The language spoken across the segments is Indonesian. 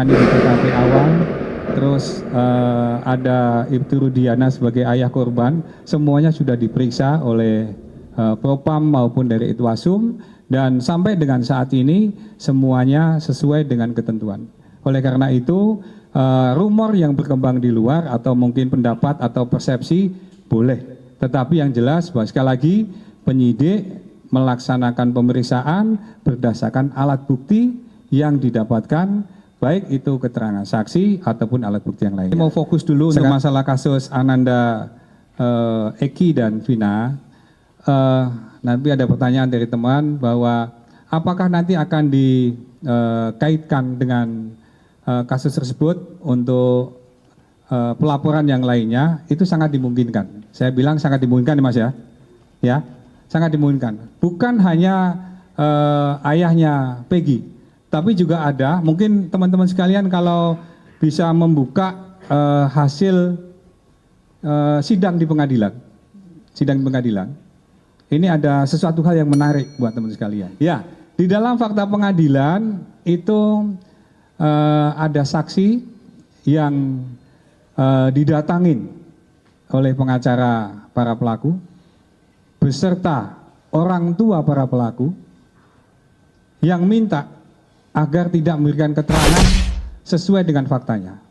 Ini di TKP awal, terus ada Ibtu Rudiana sebagai ayah korban, semuanya sudah diperiksa oleh Propam maupun dari Itwasum, dan sampai dengan saat ini semuanya sesuai dengan ketentuan. Oleh karena itu, rumor yang berkembang di luar atau mungkin pendapat atau persepsi boleh, tetapi yang jelas bahwa sekali lagi penyidik melaksanakan pemeriksaan berdasarkan alat bukti yang didapatkan, baik itu keterangan saksi ataupun alat bukti yang lain. Mau fokus dulu untuk masalah kasus Ananda, Eki dan Vina. Nanti ada pertanyaan dari teman bahwa apakah nanti akan dikaitkan dengan kasus tersebut untuk pelaporan yang lainnya. Itu sangat dimungkinkan. Saya bilang sangat dimungkinkan, Mas ya. Ya, sangat dimungkinkan. Bukan hanya ayahnya Peggy, tapi juga ada, mungkin teman-teman sekalian kalau bisa membuka hasil sidang di pengadilan. Sidang di pengadilan. Ini ada sesuatu hal yang menarik buat teman sekalian. Ya, di dalam fakta pengadilan itu ada saksi yang didatangin oleh pengacara para pelaku, beserta orang tua para pelaku, yang minta agar tidak memberikan keterangan sesuai dengan faktanya.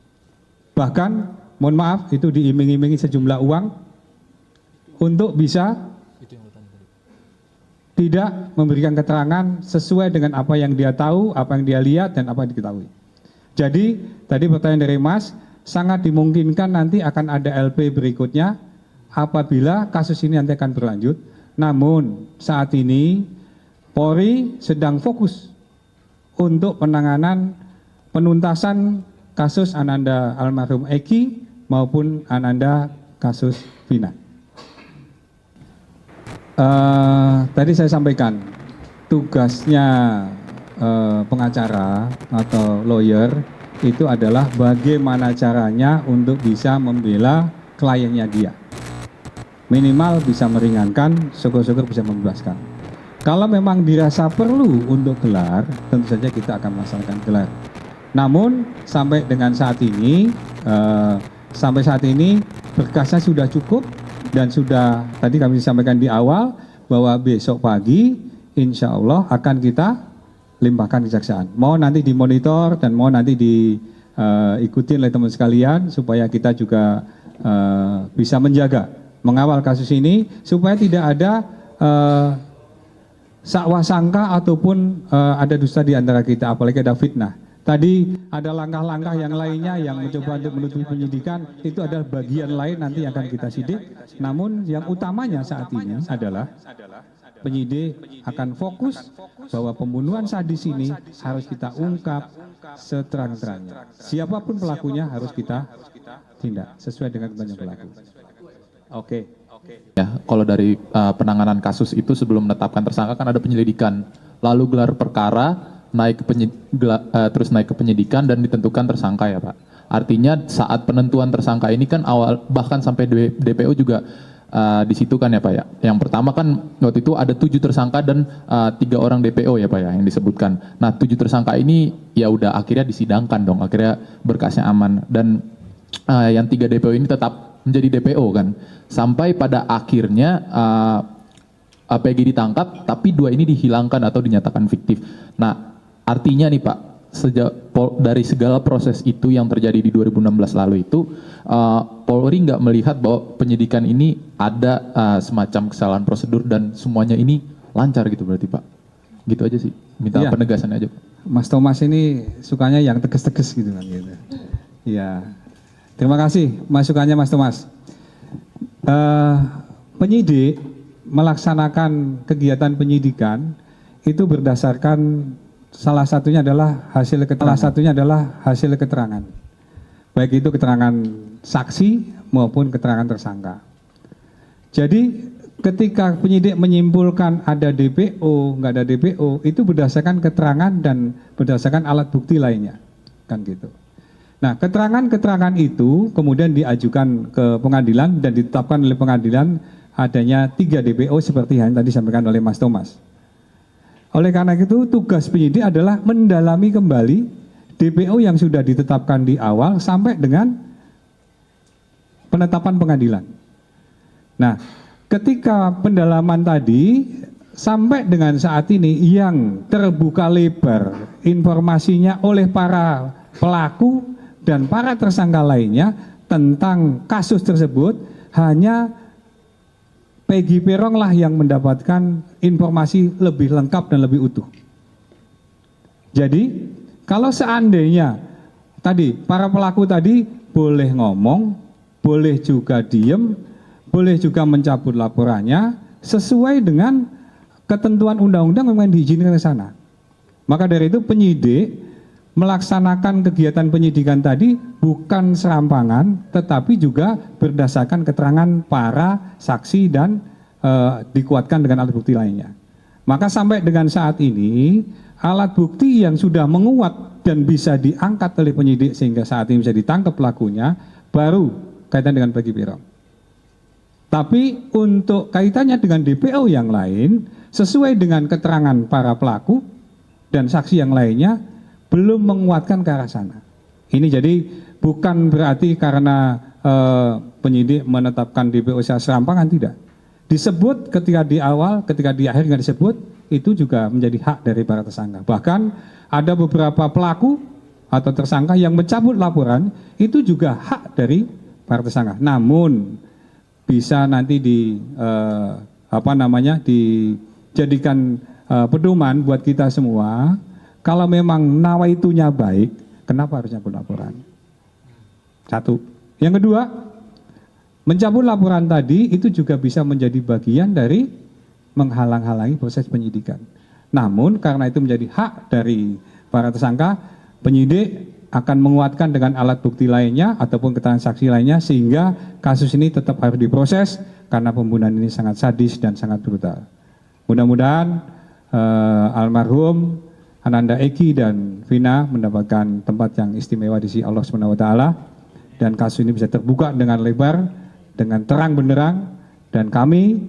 Bahkan, mohon maaf, itu diiming-imingi sejumlah uang untuk bisa tidak memberikan keterangan sesuai dengan apa yang dia tahu, apa yang dia lihat, dan apa yang diketahui. Jadi, tadi pertanyaan dari Mas, sangat dimungkinkan nanti akan ada LP berikutnya apabila kasus ini nanti akan berlanjut. Namun, saat ini Polri sedang fokus untuk penanganan penuntasan kasus Ananda almarhum Eki maupun Ananda kasus Vina. Tadi saya sampaikan tugasnya pengacara atau lawyer itu adalah bagaimana caranya untuk bisa membela kliennya dia. Minimal bisa meringankan, syukur-syukur bisa membebaskan. Kalau memang dirasa perlu untuk gelar, tentu saja kita akan melaksanakan gelar. Namun sampai dengan saat ini, berkasnya sudah cukup dan sudah tadi kami sampaikan di awal bahwa besok pagi insya Allah akan kita limpahkan kejaksaan. Mau nanti dimonitor dan mau nanti diikuti oleh teman sekalian supaya kita juga bisa menjaga, mengawal kasus ini supaya tidak ada sakwa sangka ataupun ada dusta di antara kita, apalagi ada fitnah. Tadi ada langkah-langkah yang lainnya yang mencoba untuk menutupi penyidikan, itu adalah bagian lain nanti yang akan kita sidik. Namun yang utamanya saat ini adalah penyidik akan fokus bahwa pembunuhan sadis ini harus kita ungkap seterang-terangnya. Siapapun pelakunya harus kita tindak sesuai dengan ketentuan pelaku. Oke. Ya, kalau dari penanganan kasus itu sebelum menetapkan tersangka kan ada penyelidikan, lalu gelar perkara terus naik ke penyidikan dan ditentukan tersangka ya Pak. Artinya saat penentuan tersangka ini kan awal bahkan sampai DPO juga di situ kan ya Pak ya. Yang pertama kan waktu itu ada 7 tersangka dan 3 orang DPO ya Pak ya yang disebutkan. Nah 7 tersangka ini ya udah akhirnya disidangkan dong, akhirnya berkasnya aman dan yang 3 DPO ini tetap menjadi DPO kan. Sampai pada akhirnya PG ditangkap tapi 2 ini dihilangkan atau dinyatakan fiktif. Nah artinya nih Pak, dari segala proses itu yang terjadi di 2016 lalu itu, Polri nggak melihat bahwa penyidikan ini ada semacam kesalahan prosedur dan semuanya ini lancar gitu berarti Pak? Gitu aja sih, minta penegasan aja Pak. Mas Thomas ini sukanya yang tegas-tegas gitu kan gitu. Iya, terima kasih masukannya Mas Thomas. Penyidik melaksanakan kegiatan penyidikan itu berdasarkan salah satunya adalah hasil keterangan. Baik itu keterangan saksi maupun keterangan tersangka. Jadi ketika penyidik menyimpulkan ada DPO, nggak ada DPO, itu berdasarkan keterangan dan berdasarkan alat bukti lainnya. Kan gitu. Nah, keterangan-keterangan itu kemudian diajukan ke pengadilan dan ditetapkan oleh pengadilan adanya 3 DPO seperti yang tadi disampaikan oleh Mas Thomas. Oleh karena itu tugas penyidik adalah mendalami kembali DPO yang sudah ditetapkan di awal sampai dengan penetapan pengadilan. Nah, ketika pendalaman tadi sampai dengan saat ini yang terbuka lebar informasinya oleh para pelaku dan para tersangka lainnya tentang kasus tersebut, hanya Peggy Perong lah yang mendapatkan informasi lebih lengkap dan lebih utuh. Jadi kalau seandainya tadi para pelaku tadi boleh ngomong, boleh juga diem, boleh juga mencabut laporannya sesuai dengan ketentuan undang-undang yang diizinkan ke sana. Maka dari itu penyidik melaksanakan kegiatan penyidikan tadi bukan serampangan, tetapi juga berdasarkan keterangan para saksi dan dikuatkan dengan alat bukti lainnya. Maka sampai dengan saat ini alat bukti yang sudah menguat dan bisa diangkat oleh penyidik sehingga saat ini bisa ditangkap pelakunya baru kaitan dengan Peggy Perong. Tapi untuk kaitannya dengan DPO yang lain, sesuai dengan keterangan para pelaku dan saksi yang lainnya, belum menguatkan ke arah sana. Ini jadi bukan berarti karena penyidik menetapkan DPO secara serampangan, tidak. Disebut ketika di awal, ketika di akhir nggak disebut, itu juga menjadi hak dari para tersangka. Bahkan ada beberapa pelaku atau tersangka yang mencabut laporan, itu juga hak dari para tersangka. Namun bisa nanti dijadikan pedoman buat kita semua. Kalau memang nawaitunya baik, kenapa harus cabut laporan? Satu. Yang kedua, mencabut laporan tadi itu juga bisa menjadi bagian dari menghalang-halangi proses penyidikan. Namun karena itu menjadi hak dari para tersangka, penyidik akan menguatkan dengan alat bukti lainnya ataupun keterangan saksi lainnya sehingga kasus ini tetap harus diproses karena pembunuhan ini sangat sadis dan sangat brutal. Mudah-mudahan almarhum Ananda Eki dan Vina mendapatkan tempat yang istimewa di sisi Allah SWT dan kasus ini bisa terbuka dengan lebar, dengan terang benderang, dan kami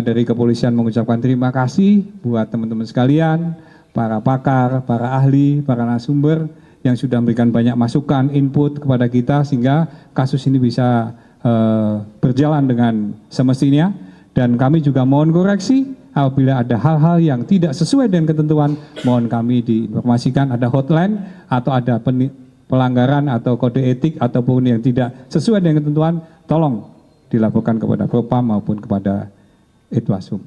dari kepolisian mengucapkan terima kasih buat teman-teman sekalian, para pakar, para ahli, para narasumber yang sudah memberikan banyak masukan, input kepada kita sehingga kasus ini bisa berjalan dengan semestinya. Dan kami juga mohon koreksi apabila ada hal-hal yang tidak sesuai dengan ketentuan, mohon kami diinformasikan ada hotline atau ada pelanggaran atau kode etik ataupun yang tidak sesuai dengan ketentuan, tolong dilaporkan kepada Propam maupun kepada Itwasum.